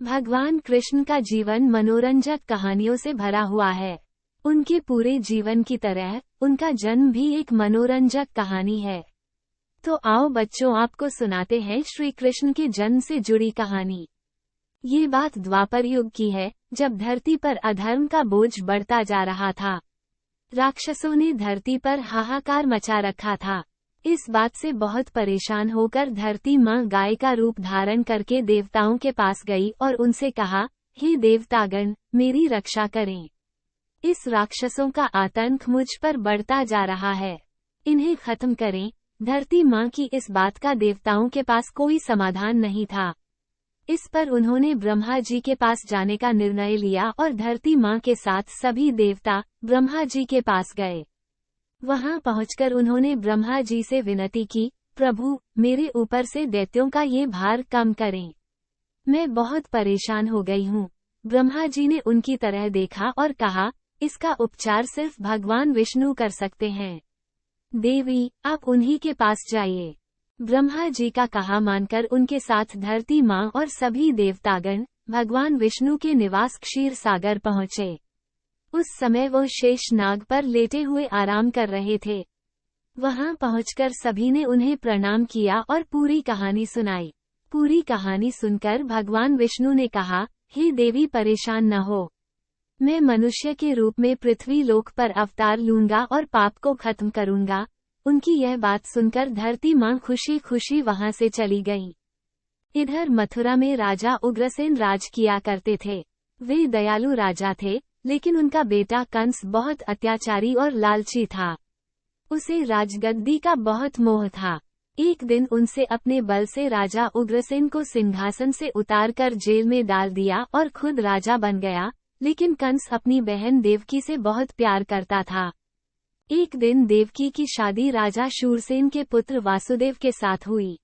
भगवान कृष्ण का जीवन मनोरंजक कहानियों से भरा हुआ है। उनके पूरे जीवन की तरह उनका जन्म भी एक मनोरंजक कहानी है। तो आओ बच्चों, आपको सुनाते हैं श्री कृष्ण के जन्म से जुड़ी कहानी। ये बात द्वापर युग की है, जब धरती पर अधर्म का बोझ बढ़ता जा रहा था। राक्षसों ने धरती पर हाहाकार मचा रखा था। इस बात से बहुत परेशान होकर धरती माँ गाय का रूप धारण करके देवताओं के पास गई और उनसे कहा, हे देवतागण, मेरी रक्षा करें। इस राक्षसों का आतंक मुझ पर बढ़ता जा रहा है, इन्हें खत्म करें। धरती माँ की इस बात का देवताओं के पास कोई समाधान नहीं था। इस पर उन्होंने ब्रह्मा जी के पास जाने का निर्णय लिया और धरती माँ के साथ सभी देवता ब्रह्मा जी के पास गए। वहां पहुंचकर उन्होंने ब्रह्मा जी से विनती की, प्रभु, मेरे ऊपर से दैत्यों का ये भार कम करें। मैं बहुत परेशान हो गई हूँ। ब्रह्मा जी ने उनकी तरह देखा और कहा, इसका उपचार सिर्फ भगवान विष्णु कर सकते हैं। देवी, आप उन्हीं के पास जाइए। ब्रह्मा जी का कहा मानकर उनके साथ धरती माँ और सभी देवतागण भगवान विष्णु के निवास क्षीर सागर पहुँचे। उस समय वो शेष नाग पर लेटे हुए आराम कर रहे थे। वहां पहुंचकर सभी ने उन्हें प्रणाम किया और पूरी कहानी सुनाई। पूरी कहानी सुनकर भगवान विष्णु ने कहा, हे देवी, परेशान न हो। मैं मनुष्य के रूप में पृथ्वी लोक पर अवतार लूंगा और पाप को खत्म करूंगा। उनकी यह बात सुनकर धरती माँ खुशी खुशी वहां से चली गईं। इधर मथुरा में राजा उग्रसेन राज किया करते थे। वे दयालु राजा थे, लेकिन उनका बेटा कंस बहुत अत्याचारी और लालची था। उसे राजगद्दी का बहुत मोह था। एक दिन उनसे अपने बल से राजा उग्रसेन को सिंहासन से उतारकर जेल में डाल दिया और खुद राजा बन गया। लेकिन कंस अपनी बहन देवकी से बहुत प्यार करता था। एक दिन देवकी की शादी राजा शूरसेन के पुत्र वासुदेव के साथ हुई।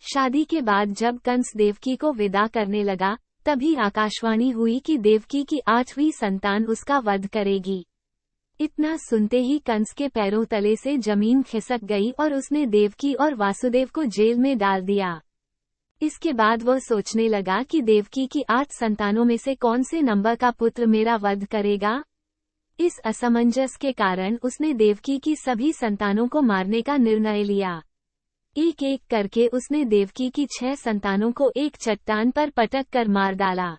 शादी के बाद जब कंस देवकी को विदा करने लगा, तभी आकाशवाणी हुई कि देवकी की 8वीं संतान उसका वध करेगी। इतना सुनते ही कंस के पैरों तले से जमीन खिसक गई और उसने देवकी और वासुदेव को जेल में डाल दिया। इसके बाद वो सोचने लगा कि देवकी की 8 संतानों में से कौन से नंबर का पुत्र मेरा वध करेगा। इस असमंजस के कारण उसने देवकी की सभी संतानों को मारने का निर्णय लिया। एक एक करके उसने देवकी की 6 संतानों को एक चट्टान पर पटक कर मार डाला।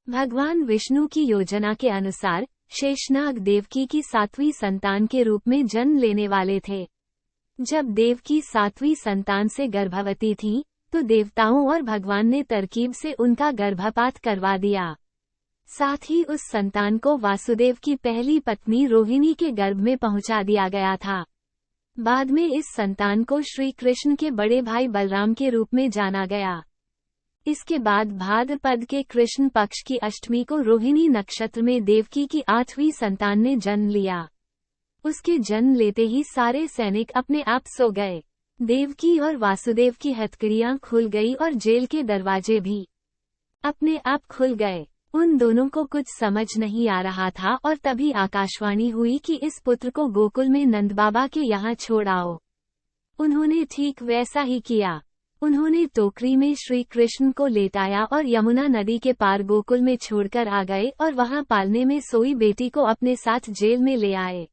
भगवान विष्णु की योजना के अनुसार शेषनाग देवकी की 7वीं संतान के रूप में जन्म लेने वाले थे। जब देवकी 7वीं संतान से गर्भवती थी, तो देवताओं और भगवान ने तरकीब से उनका गर्भपात करवा दिया। साथ ही उस संतान को वासुदेव की पहली पत्नी रोहिणी के गर्भ में पहुंचा दिया गया था। बाद में इस संतान को श्री कृष्ण के बड़े भाई बलराम के रूप में जाना गया। इसके बाद भाद्रपद के कृष्ण पक्ष की अष्टमी को रोहिणी नक्षत्र में देवकी की 8वीं संतान ने जन्म लिया। उसके जन्म लेते ही सारे सैनिक अपने आप सो गए। देवकी और वासुदेव की हथकड़ियां खुल गई और जेल के दरवाजे भी अपने आप खुल गए। उन दोनों को कुछ समझ नहीं आ रहा था और तभी आकाशवाणी हुई कि इस पुत्र को गोकुल में नंद बाबा के यहाँ छोड़ आओ। उन्होंने ठीक वैसा ही किया। उन्होंने टोकरी में श्री कृष्ण को लेटाया और यमुना नदी के पार गोकुल में छोड़कर आ गए और वहां पालने में सोई बेटी को अपने साथ जेल में ले आए।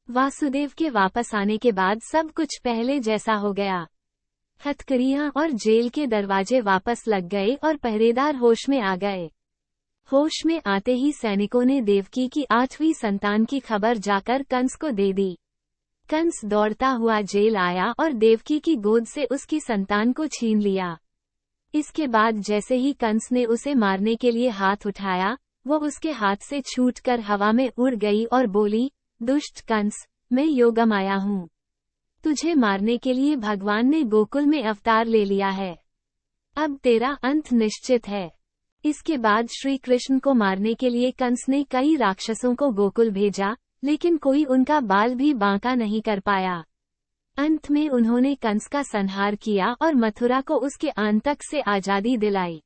वासुदेव के वापस आने के बाद सब कुछ पहले जैसा हो गया। हथकड़ियां और जेल के दरवाजे वापस लग गए और पहरेदार होश में आ गए। होश में आते ही सैनिकों ने देवकी की 8वीं संतान की खबर जाकर कंस को दे दी। कंस दौड़ता हुआ जेल आया और देवकी की गोद से उसकी संतान को छीन लिया। इसके बाद जैसे ही कंस ने उसे मारने के लिए हाथ उठाया, वो उसके हाथ से छूटकर हवा में उड़ गई और बोली, दुष्ट कंस, मैं योगमाया हूँ। तुझे मारने के लिए भगवान ने गोकुल में अवतार ले लिया है। अब तेरा अंत निश्चित है। इसके बाद श्री कृष्ण को मारने के लिए कंस ने कई राक्षसों को गोकुल भेजा, लेकिन कोई उनका बाल भी बांका नहीं कर पाया। अंत में उन्होंने कंस का संहार किया और मथुरा को उसके आंतक से आजादी दिलाई।